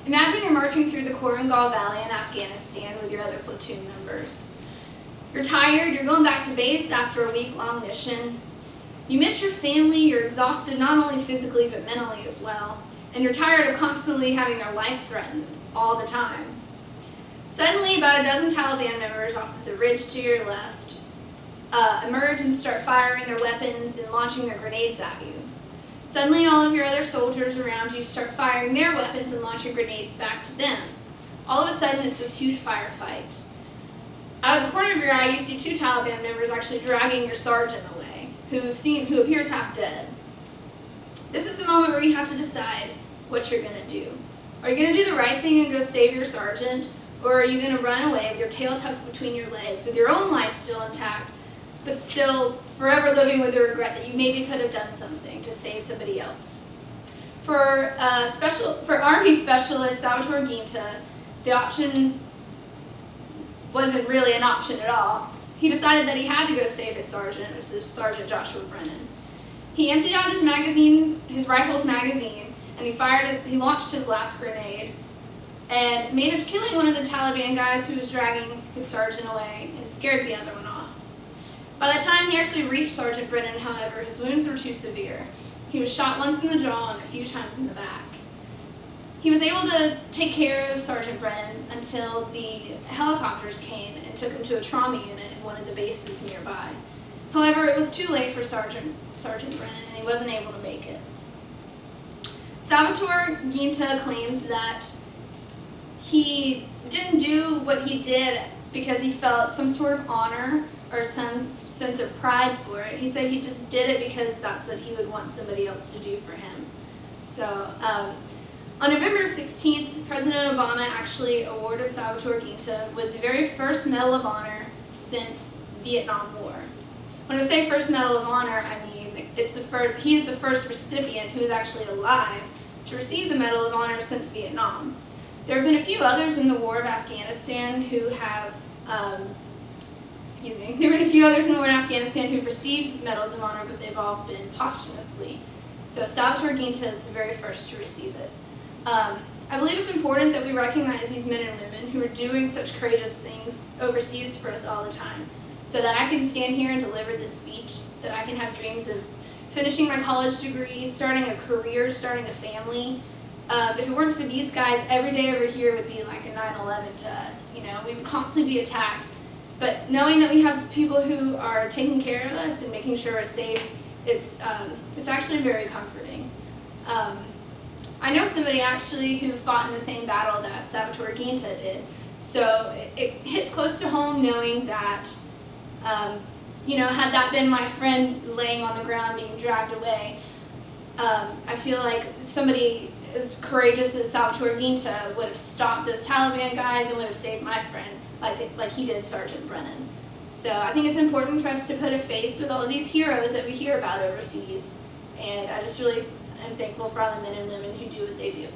Imagine you're marching through the Korengal Valley in Afghanistan with your other platoon members. You're tired, you're going back to base after a week-long mission. You miss your family, you're exhausted not only physically but mentally as well. And you're tired of constantly having your life threatened all the time. Suddenly, about a dozen Taliban members off of the ridge to your left emerge and start firing their weapons and launching their grenades at you. Suddenly, all of your other soldiers around you start firing their weapons and launching grenades back to them. All of a sudden, it's this huge firefight. Out of the corner of your eye, you see two Taliban members actually dragging your sergeant away, who appears half dead. This is the moment where you have to decide what you're going to do. Are you going to do the right thing and go save your sergeant, or are you going to run away with your tail tucked between your legs, with your own life still intact, but still forever living with the regret that you maybe could have done something to save somebody else? For Army Specialist Salvatore Ginta, the option wasn't really an option at all. He decided that he had to go save his sergeant, which is Sergeant Joshua Brennan. He emptied out his magazine, his rifle's magazine, and he launched his last grenade, and managed killing one of the Taliban guys who was dragging his sergeant away and scared the other one off. By the time he actually reached Sergeant Brennan, however, his wounds were too severe. He was shot once in the jaw and a few times in the back. He was able to take care of Sergeant Brennan until the helicopters came and took him to a trauma unit in one of the bases nearby. However, it was too late for Sergeant Brennan, and he wasn't able to make it. Salvatore Ginta claims that he didn't do what he did because he felt some sort of honor or some sense of pride for it. He said he just did it because that's what he would want somebody else to do for him. So, on November 16th, President Obama actually awarded Salvatore Ginta with the very first Medal of Honor since Vietnam War. When I say first Medal of Honor, I mean he is the first recipient who is actually alive to receive the Medal of Honor since Vietnam. There have been a few others in the War of Afghanistan who have there have been a few others in the War of Afghanistan who've received Medals of Honor, but they've all been posthumously. So Salvatore Ginta is the very first to receive it. I believe it's important that we recognize these men and women who are doing such courageous things overseas for us all the time, so that I can stand here and deliver this speech, that I can have dreams of finishing my college degree, starting a career, starting a family. If it weren't for these guys, every day over here would be like a 9/11 to us. You know, we would constantly be attacked. But knowing that we have people who are taking care of us and making sure we're safe, it's actually very comforting. I know somebody actually who fought in the same battle that Salvatore Ginta did. So it hits close to home knowing that, had that been my friend laying on the ground being dragged away, I feel like somebody as courageous as Salvatore Ginta would have stopped those Taliban guys and would have saved my friend like he did Sergeant Brennan. So I think it's important for us to put a face with all of these heroes that we hear about overseas. And I just really am thankful for all the men and women who do what they do.